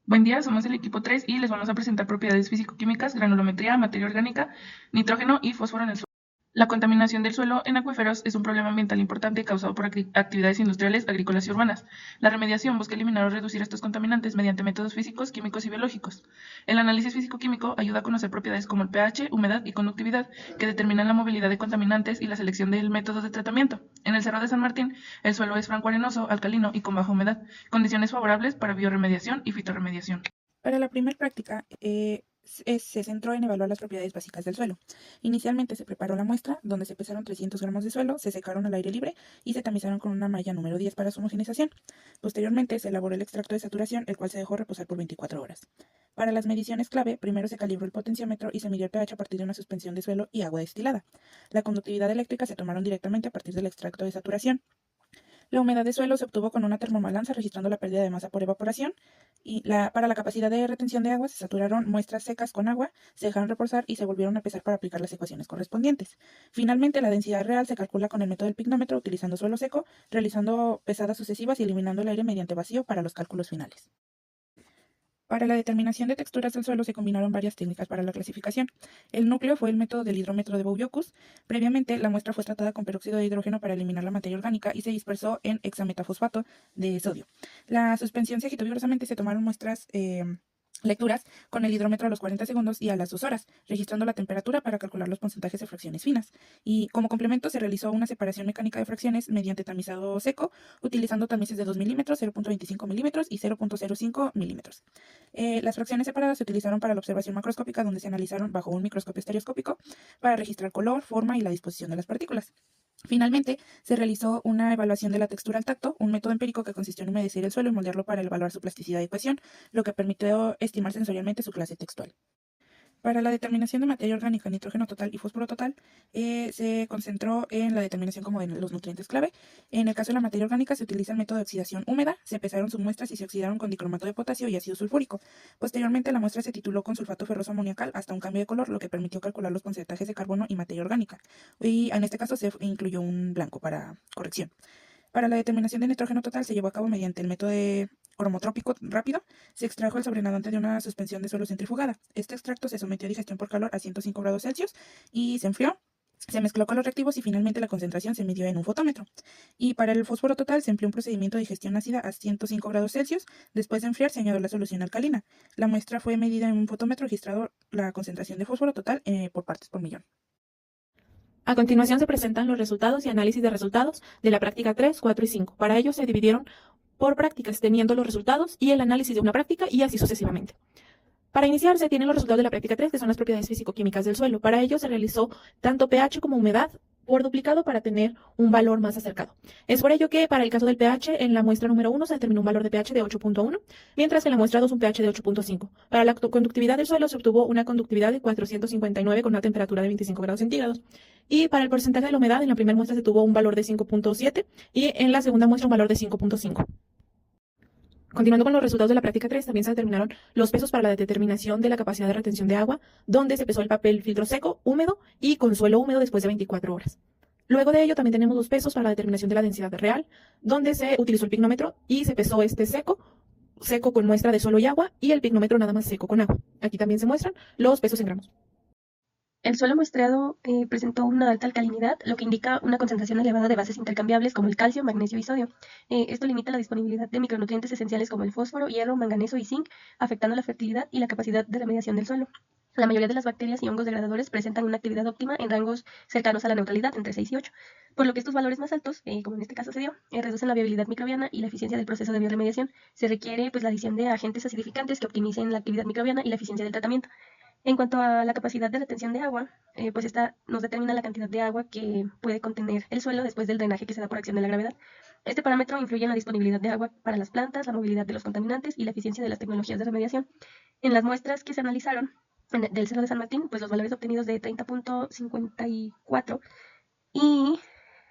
Buen día, somos el equipo 3 y les vamos a presentar propiedades físico-químicas, granulometría, materia orgánica, nitrógeno y fósforo en el suelo. La contaminación del suelo en acuíferos es un problema ambiental importante causado por actividades industriales, agrícolas y urbanas. La remediación busca eliminar o reducir estos contaminantes mediante métodos físicos, químicos y biológicos. El análisis físico-químico ayuda a conocer propiedades como el pH, humedad y conductividad, que determinan la movilidad de contaminantes y la selección del método de tratamiento. En el Cerro de San Martín, el suelo es franco-arenoso, alcalino y con baja humedad, condiciones favorables para bioremediación y fitorremediación. Para la primera práctica, se centró en evaluar las propiedades básicas del suelo. Inicialmente se preparó la muestra, donde se pesaron 300 gramos de suelo, se secaron al aire libre y se tamizaron con una malla número 10 para su homogenización. Posteriormente se elaboró el extracto de saturación, el cual se dejó reposar por 24 horas. Para las mediciones clave, primero se calibró el potenciómetro y se midió el pH a partir de una suspensión de suelo y agua destilada. La conductividad eléctrica se tomaron directamente a partir del extracto de saturación. La humedad de suelo se obtuvo con una termobalanza registrando la pérdida de masa por evaporación y para la capacidad de retención de agua se saturaron muestras secas con agua, se dejaron reposar y se volvieron a pesar para aplicar las ecuaciones correspondientes. Finalmente, la densidad real se calcula con el método del pignómetro utilizando suelo seco, realizando pesadas sucesivas y eliminando el aire mediante vacío para los cálculos finales. Para la determinación de texturas del suelo se combinaron varias técnicas para la clasificación. El núcleo fue el método del hidrómetro de Bouviocus. Previamente, la muestra fue tratada con peróxido de hidrógeno para eliminar la materia orgánica y se dispersó en hexametafosfato de sodio. La suspensión se agitó vigorosamente y se tomaron muestras lecturas con el hidrómetro a los 40 segundos y a las 2 horas, registrando la temperatura para calcular los porcentajes de fracciones finas. Y como complemento se realizó una separación mecánica de fracciones mediante tamizado seco, utilizando tamices de 2 milímetros, 0.25 milímetros y 0.05 milímetros. Las fracciones separadas se utilizaron para la observación macroscópica, donde se analizaron bajo un microscopio estereoscópico para registrar color, forma y la disposición de las partículas. Finalmente, se realizó una evaluación de la textura al tacto, un método empírico que consistió en humedecer el suelo y moldearlo para evaluar su plasticidad y cohesión, lo que permitió estimar sensorialmente su clase textual. Para la determinación de materia orgánica, nitrógeno total y fósforo total, se concentró en la determinación como de los nutrientes clave. En el caso de la materia orgánica se utiliza el método de oxidación húmeda, se pesaron sus muestras y se oxidaron con dicromato de potasio y ácido sulfúrico. Posteriormente la muestra se tituló con sulfato ferroso amoniacal hasta un cambio de color, lo que permitió calcular los porcentajes de carbono y materia orgánica. Y en este caso se incluyó un blanco para corrección. Para la determinación de nitrógeno total se llevó a cabo mediante el método de cromotrópico rápido. Se extrajo el sobrenadante de una suspensión de suelo centrifugada. Este extracto se sometió a digestión por calor a 105 grados Celsius y se enfrió. Se mezcló con los reactivos y finalmente la concentración se midió en un fotómetro. Y para el fósforo total se empleó un procedimiento de digestión ácida a 105 grados Celsius. Después de enfriar se añadió la solución alcalina. La muestra fue medida en un fotómetro registrado la concentración de fósforo total por partes por millón. A continuación se presentan los resultados y análisis de resultados de la práctica 3, 4 y 5. Para ello se dividieron por prácticas, teniendo los resultados y el análisis de una práctica y así sucesivamente. Para iniciar se tienen los resultados de la práctica 3, que son las propiedades físico-químicas del suelo. Para ello se realizó tanto pH como humedad por duplicado para tener un valor más acercado. Es por ello que para el caso del pH, en la muestra número 1 se determinó un valor de pH de 8.1, mientras que en la muestra 2 un pH de 8.5. Para la conductividad del suelo se obtuvo una conductividad de 459 con una temperatura de 25 grados centígrados. Y para el porcentaje de la humedad, en la primera muestra se tuvo un valor de 5.7 y en la segunda muestra un valor de 5.5. Continuando con los resultados de la práctica 3, también se determinaron los pesos para la determinación de la capacidad de retención de agua, donde se pesó el papel filtro seco, húmedo y con suelo húmedo después de 24 horas. Luego de ello también tenemos los pesos para la determinación de la densidad real, donde se utilizó el pignómetro y se pesó este seco, seco con muestra de suelo y agua, y el pignómetro nada más seco con agua. Aquí también se muestran los pesos en gramos. El suelo muestreado presentó una alta alcalinidad, lo que indica una concentración elevada de bases intercambiables como el calcio, magnesio y sodio. Esto limita la disponibilidad de micronutrientes esenciales como el fósforo, hierro, manganeso y zinc, afectando la fertilidad y la capacidad de remediación del suelo. La mayoría de las bacterias y hongos degradadores presentan una actividad óptima en rangos cercanos a la neutralidad, entre 6 y 8, por lo que estos valores más altos, como en este caso se dio, reducen la viabilidad microbiana y la eficiencia del proceso de bioremediación. Se requiere pues, la adición de agentes acidificantes que optimicen la actividad microbiana y la eficiencia del tratamiento. En cuanto a la capacidad de retención de agua, pues esta nos determina la cantidad de agua que puede contener el suelo después del drenaje que se da por acción de la gravedad. Este parámetro influye en la disponibilidad de agua para las plantas, la movilidad de los contaminantes y la eficiencia de las tecnologías de remediación. En las muestras que se analizaron del Cerro de San Martín, pues los valores obtenidos de 30.54 y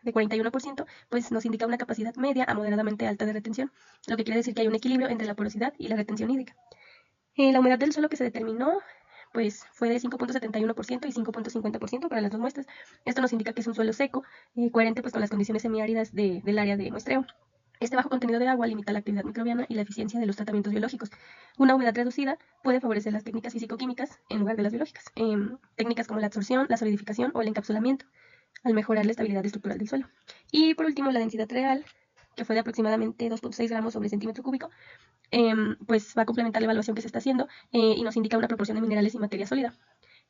de 41%, pues nos indica una capacidad media a moderadamente alta de retención, lo que quiere decir que hay un equilibrio entre la porosidad y la retención hídrica. La humedad del suelo que se determinó pues fue de 5.71% y 5.50% para las dos muestras. Esto nos indica que es un suelo seco, coherente pues con las condiciones semiáridas del área de muestreo. Este bajo contenido de agua limita la actividad microbiana y la eficiencia de los tratamientos biológicos. Una humedad reducida puede favorecer las técnicas físico-químicas en lugar de las biológicas, técnicas como la absorción, la solidificación o el encapsulamiento, al mejorar la estabilidad estructural del suelo. Y por último, la densidad real, que fue de aproximadamente 2.6 gramos sobre centímetro cúbico, pues va a complementar la evaluación que se está haciendo y nos indica una proporción de minerales y materia sólida.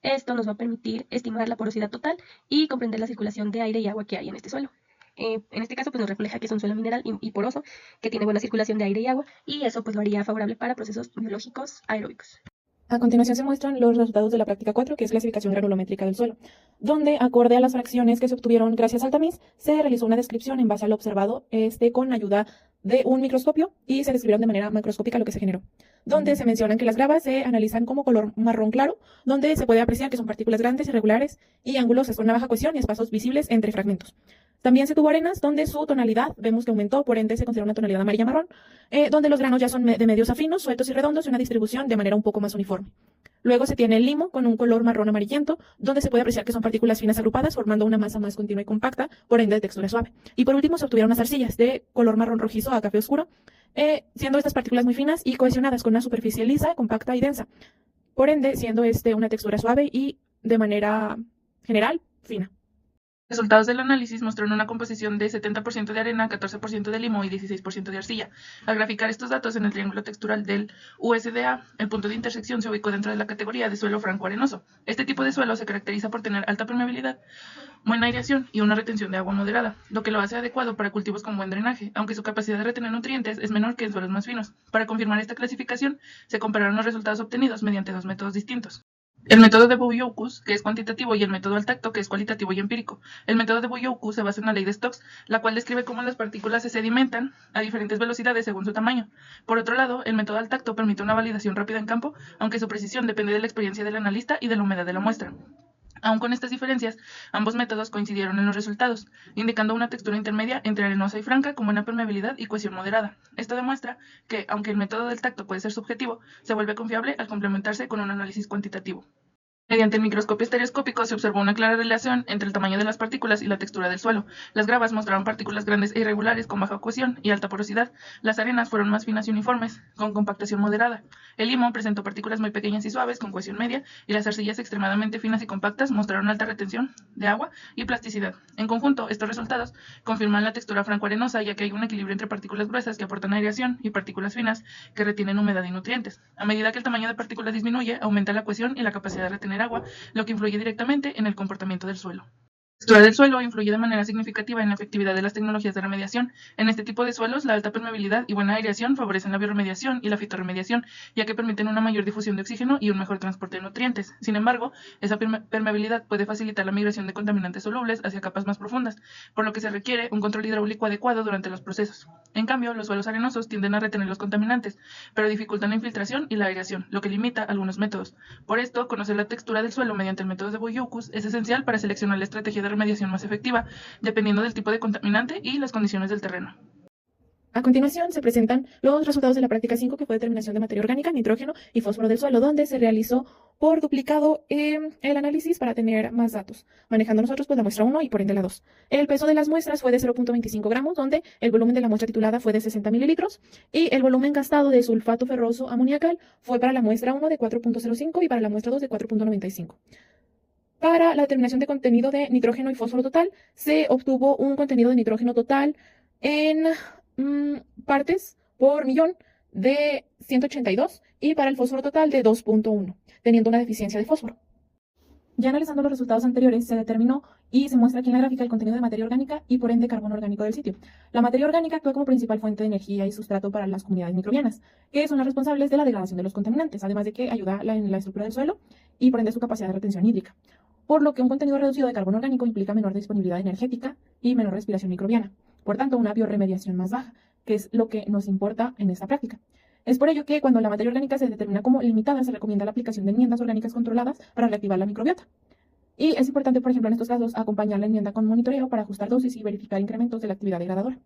Esto nos va a permitir estimar la porosidad total y comprender la circulación de aire y agua que hay en este suelo. En este caso, pues nos refleja que es un suelo mineral y poroso, que tiene buena circulación de aire y agua, y eso pues lo haría favorable para procesos biológicos aeróbicos. A continuación se muestran los resultados de la práctica 4, que es clasificación granulométrica del suelo, donde, acorde a las fracciones que se obtuvieron gracias al tamiz, se realizó una descripción en base a lo observado con ayuda de un microscopio y se describieron de manera macroscópica lo que se generó, donde se mencionan que las gravas se analizan como color marrón claro, donde se puede apreciar que son partículas grandes, irregulares y angulosas con una baja cohesión y espacios visibles entre fragmentos. También se tuvo arenas donde su tonalidad vemos que aumentó, por ende se considera una tonalidad amarilla-marrón, donde los granos ya son de medios a finos, sueltos y redondos y una distribución de manera un poco más uniforme. Luego se tiene el limo con un color marrón amarillento, donde se puede apreciar que son partículas finas agrupadas formando una masa más continua y compacta, por ende de textura suave. Y por último se obtuvieron unas arcillas de color marrón rojizo a café oscuro, siendo estas partículas muy finas y cohesionadas con una superficie lisa, compacta y densa. Por ende, siendo una textura suave y de manera general fina. Resultados del análisis mostraron una composición de 70% de arena, 14% de limo y 16% de arcilla. Al graficar estos datos en el triángulo textural del USDA, el punto de intersección se ubicó dentro de la categoría de suelo franco-arenoso. Este tipo de suelo se caracteriza por tener alta permeabilidad, buena aireación y una retención de agua moderada, lo que lo hace adecuado para cultivos con buen drenaje, aunque su capacidad de retener nutrientes es menor que en suelos más finos. Para confirmar esta clasificación, se compararon los resultados obtenidos mediante dos métodos distintos. El método de Bouillot-Cousse, que es cuantitativo, y el método al tacto, que es cualitativo y empírico. El método de Bouillot-Cousse se basa en la ley de Stokes, la cual describe cómo las partículas se sedimentan a diferentes velocidades según su tamaño. Por otro lado, el método al tacto permite una validación rápida en campo, aunque su precisión depende de la experiencia del analista y de la humedad de la muestra. Aun con estas diferencias, ambos métodos coincidieron en los resultados, indicando una textura intermedia entre arenosa y franca con buena permeabilidad y cohesión moderada. Esto demuestra que, aunque el método del tacto puede ser subjetivo, se vuelve confiable al complementarse con un análisis cuantitativo. Mediante el microscopio estereoscópico se observó una clara relación entre el tamaño de las partículas y la textura del suelo. Las gravas mostraron partículas grandes e irregulares con baja cohesión y alta porosidad. Las arenas fueron más finas y uniformes, con compactación moderada. El limo presentó partículas muy pequeñas y suaves con cohesión media, y las arcillas extremadamente finas y compactas mostraron alta retención de agua y plasticidad. En conjunto, estos resultados confirman la textura franco-arenosa, ya que hay un equilibrio entre partículas gruesas que aportan aireación y partículas finas que retienen humedad y nutrientes. A medida que el tamaño de partículas disminuye, aumenta la cohesión y la capacidad de retener agua, lo que influye directamente en el comportamiento del suelo. La textura del suelo influye de manera significativa en la efectividad de las tecnologías de remediación. En este tipo de suelos, la alta permeabilidad y buena aireación favorecen la bioremediación y la fitorremediación, ya que permiten una mayor difusión de oxígeno y un mejor transporte de nutrientes. Sin embargo, esa permeabilidad puede facilitar la migración de contaminantes solubles hacia capas más profundas, por lo que se requiere un control hidráulico adecuado durante los procesos. En cambio, los suelos arenosos tienden a retener los contaminantes, pero dificultan la infiltración y la aireación, lo que limita algunos métodos. Por esto, conocer la textura del suelo mediante el método de Bouillot-Cousse es esencial para seleccionar la estrategia de remediación más efectiva, dependiendo del tipo de contaminante y las condiciones del terreno. A continuación se presentan los resultados de la práctica 5, que fue determinación de materia orgánica, nitrógeno y fósforo del suelo, donde se realizó por duplicado el análisis para tener más datos, manejando nosotros pues la muestra 1 y por ende la 2. El peso de las muestras fue de 0.25 gramos, donde el volumen de la muestra titulada fue de 60 mililitros y el volumen gastado de sulfato ferroso amoniacal fue para la muestra 1 de 4.05 y para la muestra 2 de 4.95. Para la determinación de contenido de nitrógeno y fósforo total, se obtuvo un contenido de nitrógeno total en partes por millón de 182 y para el fósforo total de 2.1, teniendo una deficiencia de fósforo. Ya analizando los resultados anteriores, se determinó y se muestra aquí en la gráfica el contenido de materia orgánica y por ende carbono orgánico del sitio. La materia orgánica actúa como principal fuente de energía y sustrato para las comunidades microbianas, que son las responsables de la degradación de los contaminantes, además de que ayuda en la estructura del suelo y por ende su capacidad de retención hídrica. Por lo que un contenido reducido de carbono orgánico implica menor disponibilidad energética y menor respiración microbiana. Por tanto, una bioremediación más baja, que es lo que nos importa en esta práctica. Es por ello que cuando la materia orgánica se determina como limitada, se recomienda la aplicación de enmiendas orgánicas controladas para reactivar la microbiota. Y es importante, por ejemplo, en estos casos, acompañar la enmienda con monitoreo para ajustar dosis y verificar incrementos de la actividad degradadora.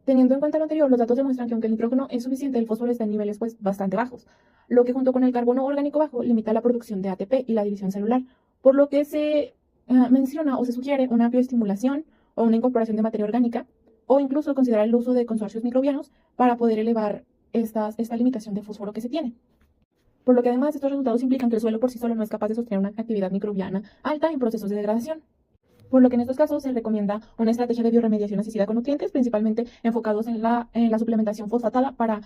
Teniendo en cuenta lo anterior, los datos demuestran que aunque el nitrógeno es suficiente, el fósforo está en niveles bastante bajos, lo que junto con el carbono orgánico bajo limita la producción de ATP y la división celular, por lo que se menciona o se sugiere una bioestimulación o una incorporación de materia orgánica o incluso considerar el uso de consorcios microbianos para poder elevar esta limitación de fósforo que se tiene. Por lo que además estos resultados implican que el suelo por sí solo no es capaz de sostener una actividad microbiana alta en procesos de degradación. Por lo que en estos casos se recomienda una estrategia de bioremediación asistida con nutrientes, principalmente enfocados en la suplementación fosfatada para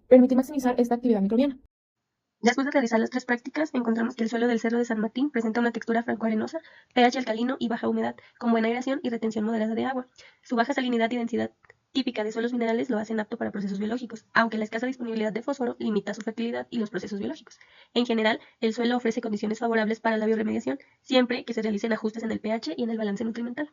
permitir maximizar esta actividad microbiana. Después de realizar las 3 prácticas, encontramos que el suelo del Cerro de San Martín presenta una textura franco-arenosa, pH alcalino y baja humedad, con buena aireación y retención moderada de agua. Su baja salinidad y densidad típica de suelos minerales lo hacen apto para procesos biológicos, aunque la escasa disponibilidad de fósforo limita su fertilidad y los procesos biológicos. En general, el suelo ofrece condiciones favorables para la bioremediación, siempre que se realicen ajustes en el pH y en el balance nutrimental.